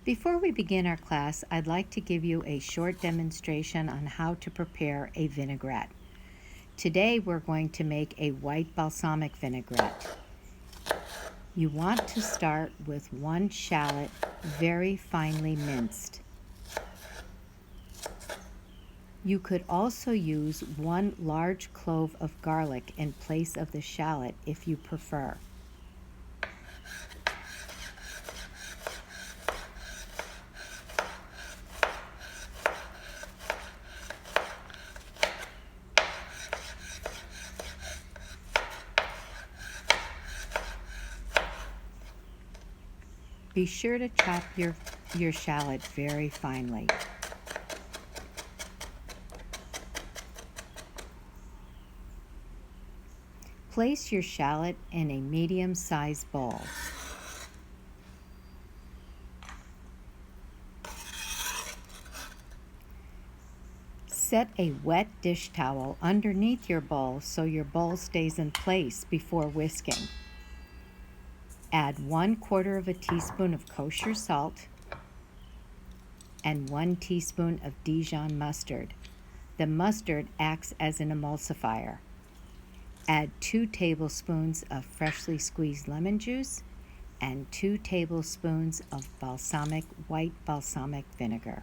Before we begin our class, I'd like to give you a short demonstration on how to prepare a vinaigrette. Today we're going to make a white balsamic vinaigrette. You want to start with one shallot very finely minced. You could also use one large clove of garlic in place of the shallot if you prefer. Be sure to chop your shallot very finely. Place your shallot in a medium-sized bowl. Set a wet dish towel underneath your bowl so your bowl stays in place before whisking. Add 1/4 of a teaspoon of kosher salt and 1 teaspoon of Dijon mustard. The mustard acts as an emulsifier. Add 2 tablespoons of freshly squeezed lemon juice and 2 tablespoons of white balsamic vinegar.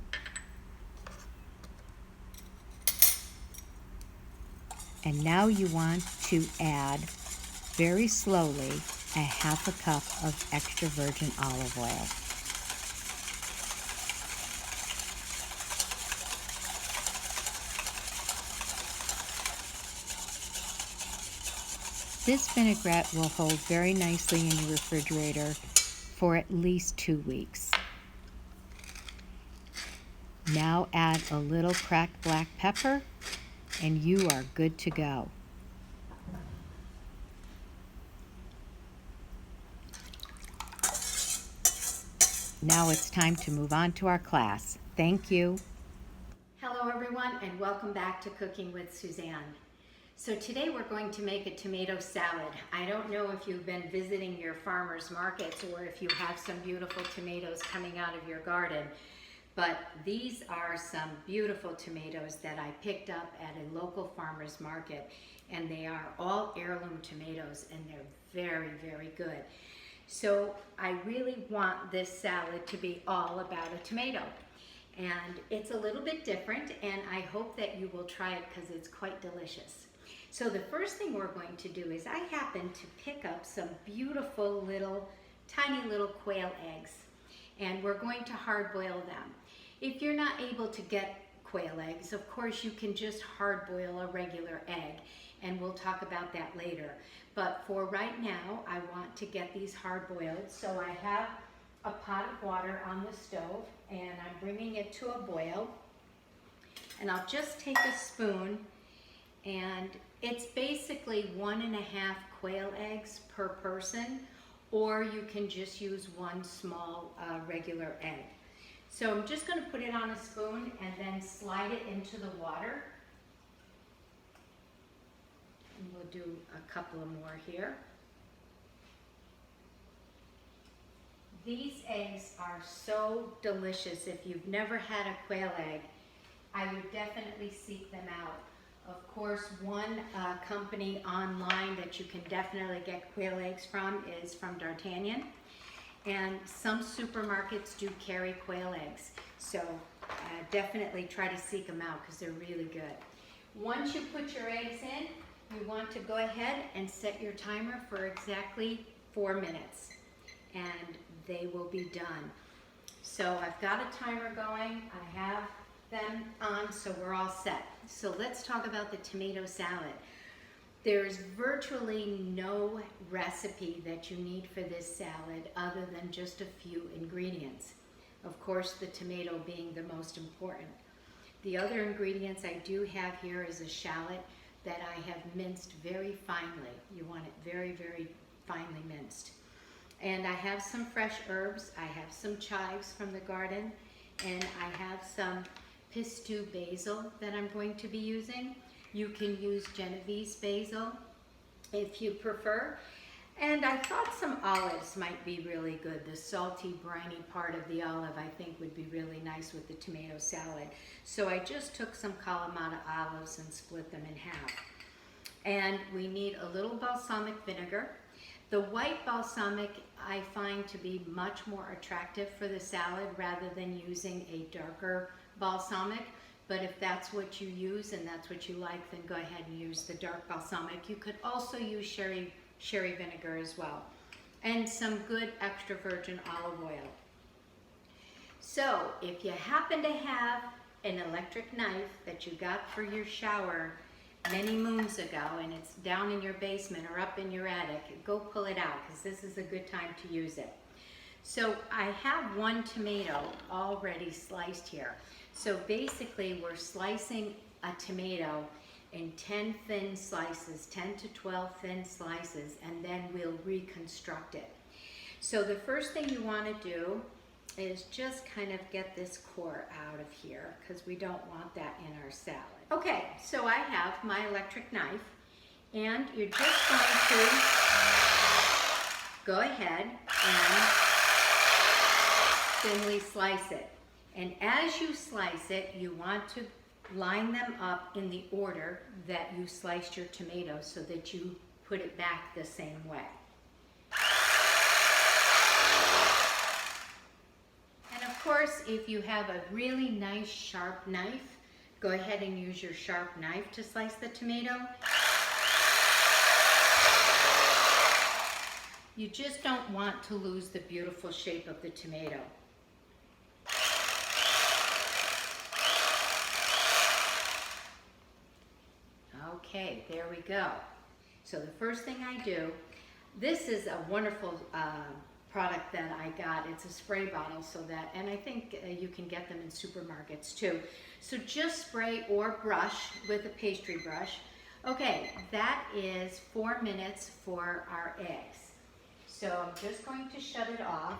And now you want to add very slowly a 1/2 cup of extra virgin olive oil. This vinaigrette will hold very nicely in your refrigerator for at least 2 weeks. Now add a little cracked black pepper and you are good to go. Now it's time to move on to our class. Thank you. Hello everyone and welcome back to Cooking with Suzanne. So today we're going to make a tomato salad. I don't know if you've been visiting your farmers markets or if you have some beautiful tomatoes coming out of your garden, but these are some beautiful tomatoes that I picked up at a local farmers market, and they are all heirloom tomatoes and they're very, very good. So I really want this salad to be all about a tomato. And it's a little bit different, and I hope that you will try it because it's quite delicious. So the first thing we're going to do is I happen to pick up some beautiful little, tiny little quail eggs, and we're going to hard boil them. If you're not able to get quail eggs, of course you can just hard boil a regular egg, and we'll talk about that later. But for right now, I want to get these hard boiled. So I have a pot of water on the stove and I'm bringing it to a boil, and I'll just take a spoon, and it's basically 1.5 quail eggs per person, or you can just use one small regular egg. So I'm just going to put it on a spoon and then slide it into the water. And we'll do a couple of more here. These eggs are so delicious. If you've never had a quail egg, I would definitely seek them out. Of course, one company online that you can definitely get quail eggs from is from D'Artagnan. And some supermarkets do carry quail eggs. So definitely try to seek them out because they're really good. Once you put your eggs in, you want to go ahead and set your timer for exactly 4 minutes. And they will be done. So I've got a timer going, I have them on, so we're all set. So let's talk about the tomato salad. There's virtually no recipe that you need for this salad other than just a few ingredients. Of course, the tomato being the most important. The other ingredients I do have here is a shallot that I have minced very finely. You want it very, very finely minced. And I have some fresh herbs. I have some chives from the garden, and I have some pistou basil that I'm going to be using. You can use Genovese basil if you prefer. And I thought some olives might be really good. The salty, briny part of the olive I think would be really nice with the tomato salad. So I just took some Kalamata olives and split them in half. And we need a little balsamic vinegar. The white balsamic I find to be much more attractive for the salad rather than using a darker balsamic. But if that's what you use and that's what you like, then go ahead and use the dark balsamic. You could also use sherry vinegar as well, and some good extra virgin olive oil. So if you happen to have an electric knife that you got for your shower many moons ago and it's down in your basement or up in your attic, go pull it out because this is a good time to use it. So I have one tomato already sliced here. So basically we're slicing a tomato in 10 thin slices, 10 to 12 thin slices, and then we'll reconstruct it. So the first thing you want to do is just kind of get this core out of here because we don't want that in our salad. Okay, so I have my electric knife, and you're just going to go ahead and thinly slice it. And as you slice it, you want to line them up in the order that you sliced your tomatoes so that you put it back the same way. And of course, if you have a really nice sharp knife, go ahead and use your sharp knife to slice the tomato. You just don't want to lose the beautiful shape of the tomato. Okay, there we go. So the first thing I do, this is a wonderful product that I got. It's a spray bottle, so that, and I think you can get them in supermarkets too. So just spray or brush with a pastry brush. Okay, that is 4 minutes for our eggs. So I'm just going to shut it off,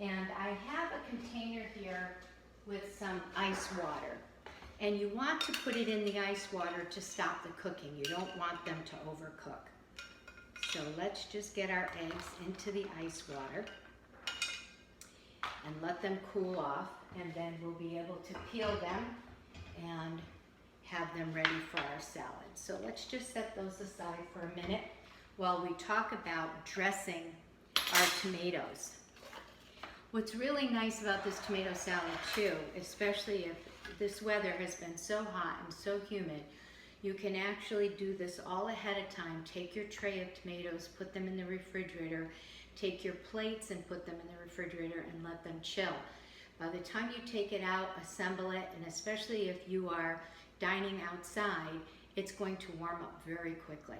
and I have a container here with some ice water. And you want to put it in the ice water to stop the cooking. You don't want them to overcook. So let's just get our eggs into the ice water and let them cool off, and then we'll be able to peel them and have them ready for our salad. So let's just set those aside for a minute while we talk about dressing our tomatoes. What's really nice about this tomato salad too, especially if this weather has been so hot and so humid, you can actually do this all ahead of time. Take your tray of tomatoes, put them in the refrigerator, take your plates and put them in the refrigerator and let them chill. By the time you take it out, assemble it, and especially if you are dining outside, it's going to warm up very quickly.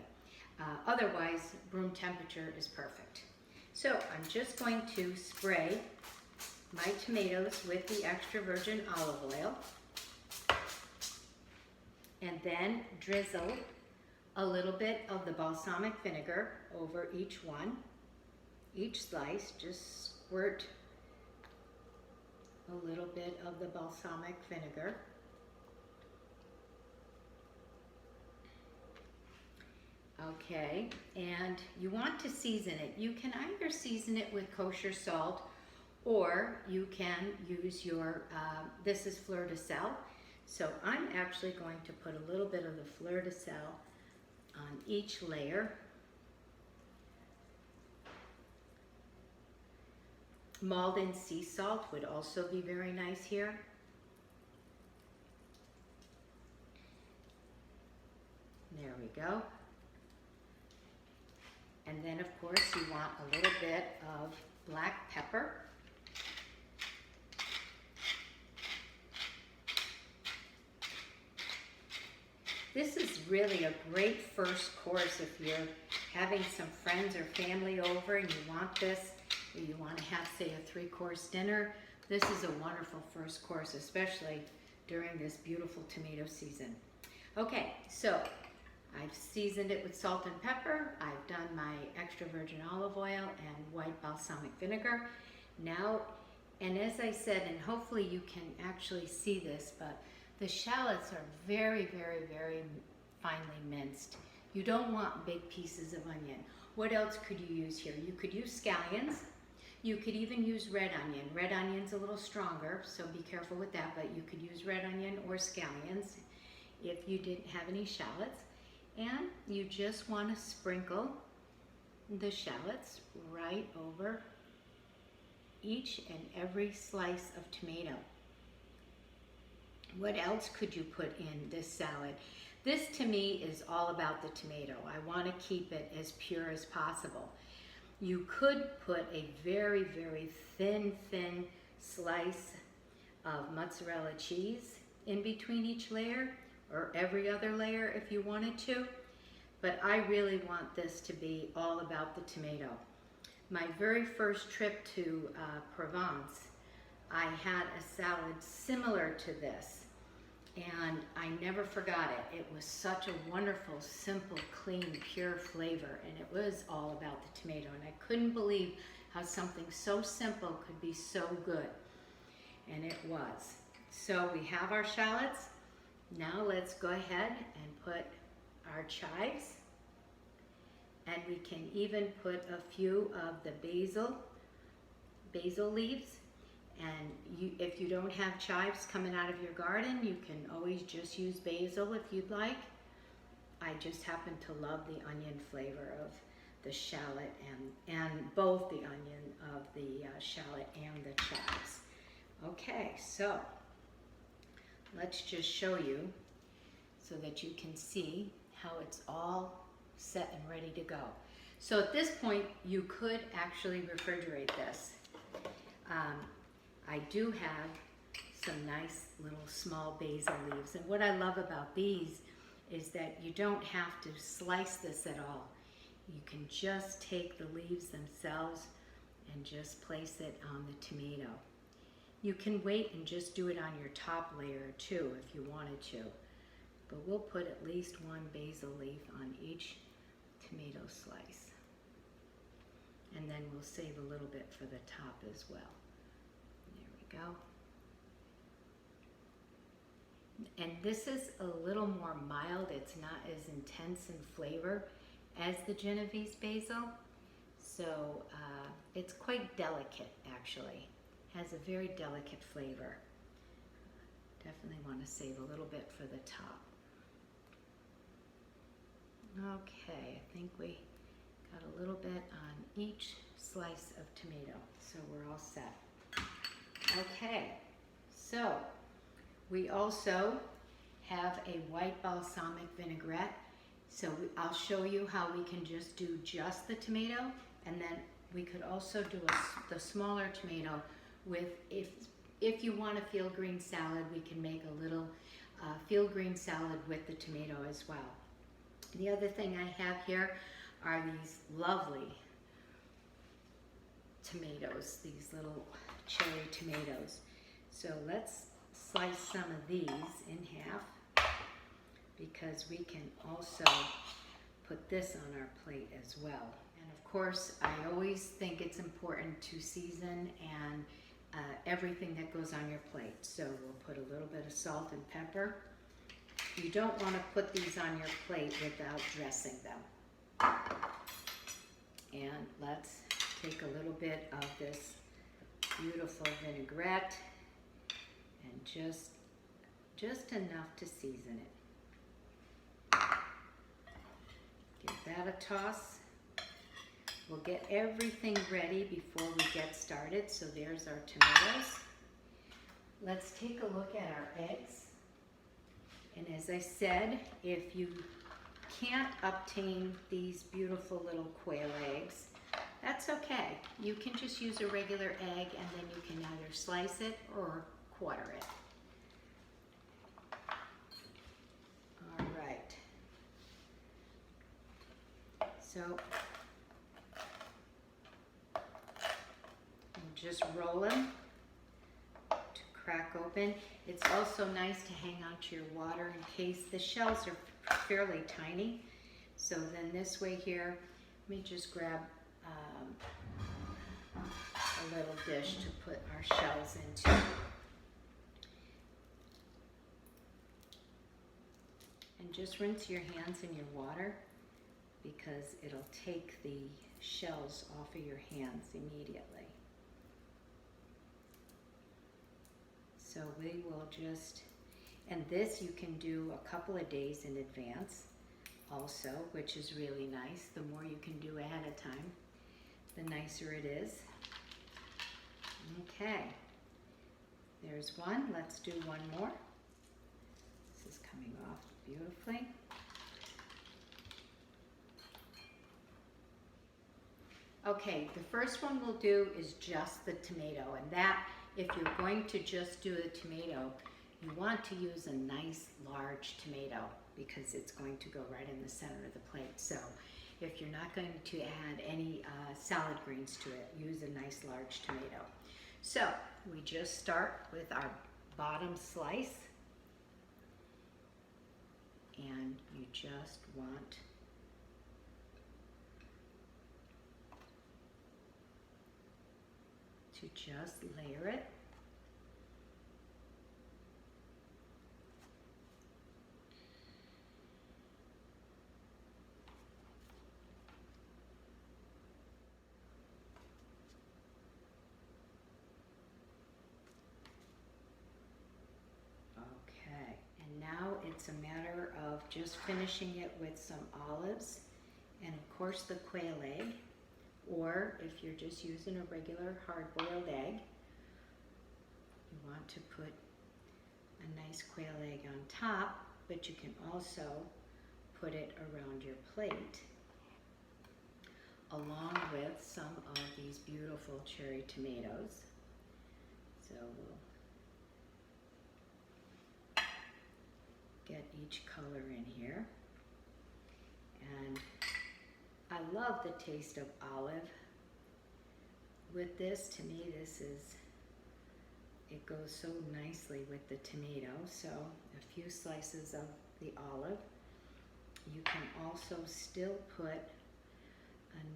Otherwise, room temperature is perfect. So I'm just going to spray my tomatoes with the extra virgin olive oil, and then drizzle a little bit of the balsamic vinegar over each one. Each slice, just squirt a little bit of the balsamic vinegar. Okay, and you want to season it. You can either season it with kosher salt, or you can use your, this is fleur de sel. So I'm actually going to put a little bit of the fleur de sel on each layer. Maldon sea salt would also be very nice here. There we go. And then of course you want a little bit of black pepper. This is really a great first course if you're having some friends or family over and you want this, or you want to have, say, a 3-course dinner. This is a wonderful first course, especially during this beautiful tomato season. Okay, so I've seasoned it with salt and pepper. I've done my extra virgin olive oil and white balsamic vinegar. Now, and as I said, and hopefully you can actually see this, but the shallots are very, very, very finely minced. You don't want big pieces of onion. What else could you use here? You could use scallions. You could even use red onion. Red onion's a little stronger, so be careful with that, but you could use red onion or scallions if you didn't have any shallots. And you just want to sprinkle the shallots right over each and every slice of tomato. What else could you put in this salad? This to me is all about the tomato. I want to keep it as pure as possible. You could put a very, very thin slice of mozzarella cheese in between each layer, or every other layer if you wanted to. But I really want this to be all about the tomato. My very first trip to Provence, I had a salad similar to this. And I never forgot it. It was such a wonderful, simple, clean, pure flavor, and it was all about the tomato. And I couldn't believe how something so simple could be so good. And it was. So we have our shallots. Now let's go ahead and put our chives. And we can even put a few of the basil leaves. And if you don't have chives coming out of your garden, you can always just use basil if you'd like. I just happen to love the onion flavor of the shallot and both the onion of the shallot and the chives. Okay, so let's just show you so that you can see how it's all set and ready to go. So at this point, you could actually refrigerate this. I do have some nice little small basil leaves, and what I love about these is that you don't have to slice this at all. You can just take the leaves themselves and just place it on the tomato. You can wait and just do it on your top layer too if you wanted to, but we'll put at least one basil leaf on each tomato slice, and then we'll save a little bit for the top as well. Go. And this is a little more mild. It's not as intense in flavor as the Genovese basil. So it's quite delicate actually. Has a very delicate flavor. Definitely want to save a little bit for the top. Okay, I think we got a little bit on each slice of tomato. So we're all set. Okay, so we also have a white balsamic vinaigrette. So I'll show you how we can just do just the tomato, and then we could also do the smaller tomato with, if you want a field green salad, we can make a little field green salad with the tomato as well. The other thing I have here are these lovely tomatoes, these little cherry tomatoes. So let's slice some of these in half, because we can also put this on our plate as well. And of course, I always think it's important to season and everything that goes on your plate. So we'll put a little bit of salt and pepper. You don't want to put these on your plate without dressing them. And let's take a little bit of this beautiful vinaigrette and just enough to season it. Give that a toss. We'll get everything ready before we get started. So there's our tomatoes. Let's take a look at our eggs. And as I said, if you can't obtain these beautiful little quail eggs, that's okay. You can just use a regular egg, and then you can either slice it or quarter it. All right. So just roll them to crack open. It's also nice to hang on to your water in case the shells are fairly tiny. So then this way here, let me just grab a little dish to put our shells into. And just rinse your hands in your water because it'll take the shells off of your hands immediately. So we will just, and this you can do a couple of days in advance also, which is really nice. The more you can do ahead of time, the nicer it is. Okay, there's one. Let's do one more. This is coming off beautifully. Okay, the first one we'll do is just the tomato, and that, if you're going to just do the tomato, you want to use a nice large tomato because it's going to go right in the center of the plate. So if you're not going to add any salad greens to it, use a nice large tomato. So we just start with our bottom slice, and you just want to just layer it. Okay, and now it's a matter of just finishing it with some olives and of course the quail egg. Or if you're just using a regular hard-boiled egg, you want to put a nice quail egg on top, but you can also put it around your plate along with some of these beautiful cherry tomatoes. So we'll get each color in here. And I love the taste of olive with this. To me, it goes so nicely with the tomato. So a few slices of the olive. You can also still put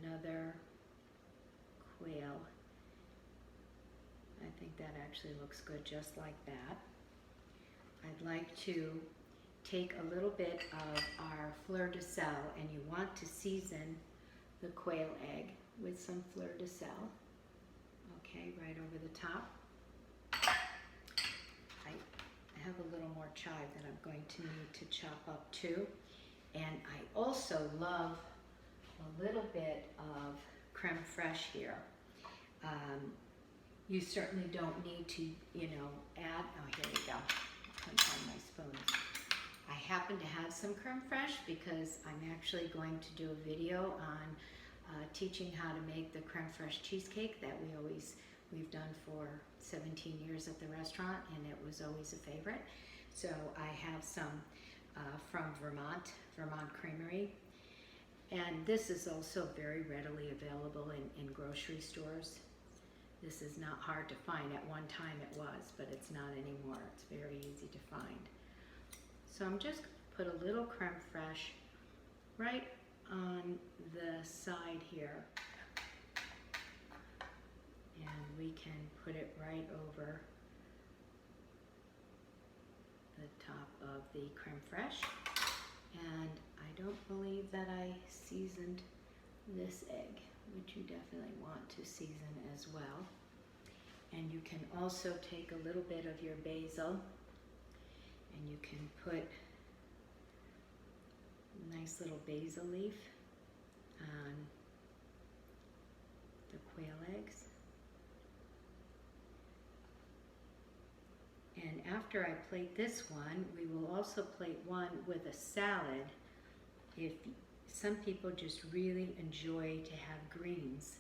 another quail. I think that actually looks good just like that. I'd like to take a little bit of our fleur de sel, and you want to season the quail egg with some fleur de sel. Okay, right over the top. I have a little more chive that I'm going to need to chop up too. And I also love a little bit of creme fraiche here. You certainly don't need to, add, oh, here we go. I couldn't find my spoons. I happen to have some creme fraiche because I'm actually going to do a video on teaching how to make the creme fraiche cheesecake that we've done for 17 years at the restaurant, and it was always a favorite. So I have some from Vermont Creamery. And this is also very readily available in grocery stores. This is not hard to find. At one time it was, but it's not anymore. It's very easy to find. So I'm just going to put a little creme fraiche right on the side here. And we can put it right over the top of the creme fraiche. And I don't believe that I seasoned this egg, which you definitely want to season as well. And you can also take a little bit of your basil, and you can put a nice little basil leaf on the quail eggs. And after I plate this one, we will also plate one with a salad. If some people just really enjoy to have greens,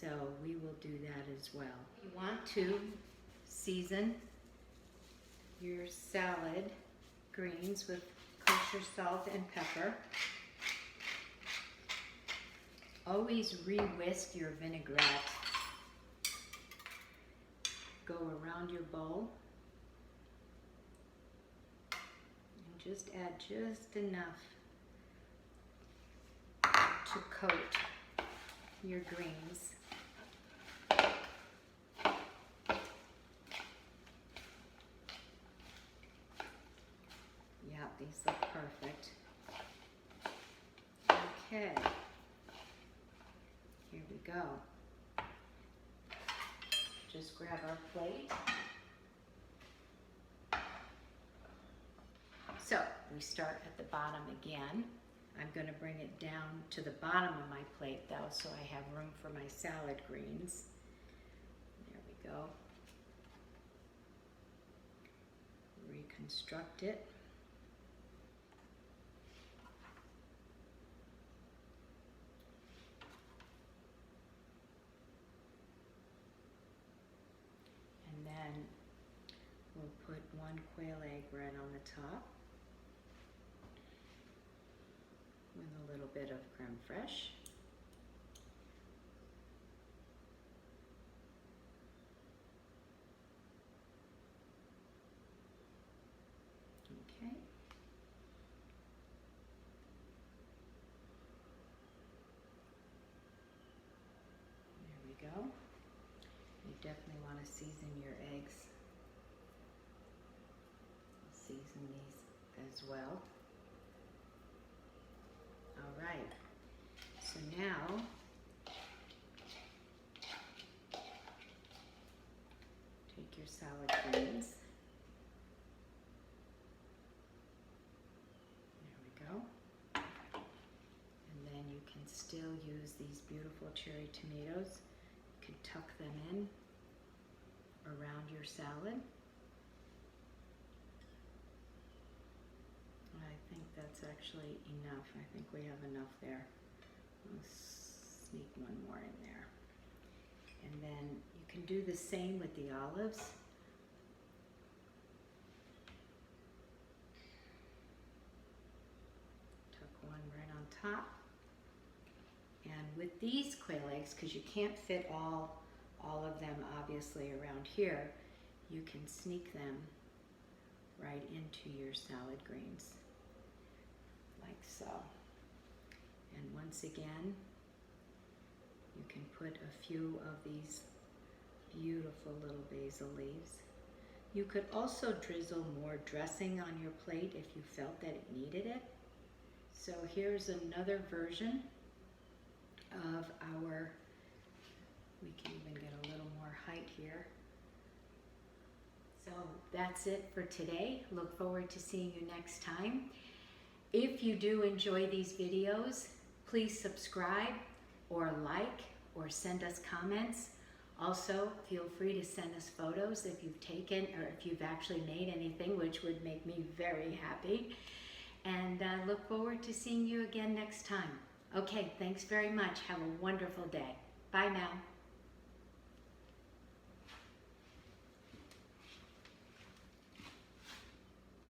so we will do that as well. You want to season your salad greens with kosher salt and pepper. Always re-whisk your vinaigrette. Go around your bowl. Just add just enough to coat your greens. Yeah, these look perfect. Okay. Okay, here we go. Just grab our plate. So we start at the bottom again. I'm going to bring it down to the bottom of my plate though, so I have room for my salad greens. There we go. Reconstruct it. And then we'll put one quail egg right on the top with a little bit of creme fraiche. Okay. There we go. You definitely want to season your eggs. Season these as well. All right. So now take your salad greens. There we go. And then you can still use these beautiful cherry tomatoes. You can tuck them in around your salad. I think that's actually enough. I think we have enough there. Let's sneak one more in there. And then you can do the same with the olives. Tuck one right on top. And with these quail eggs, because you can't fit all of them obviously around here, you can sneak them right into your salad greens, like so. And once again, you can put a few of these beautiful little basil leaves. You could also drizzle more dressing on your plate if you felt that it needed it. So here's another version of our, we can even get a little more height here. So that's it for today. Look forward to seeing you next time. If you do enjoy these videos, please subscribe or like or send us comments. Also, feel free to send us photos if you've taken or if you've actually made anything, which would make me very happy. And look forward to seeing you again next time. Okay, thanks very much. Have a wonderful day. Bye now.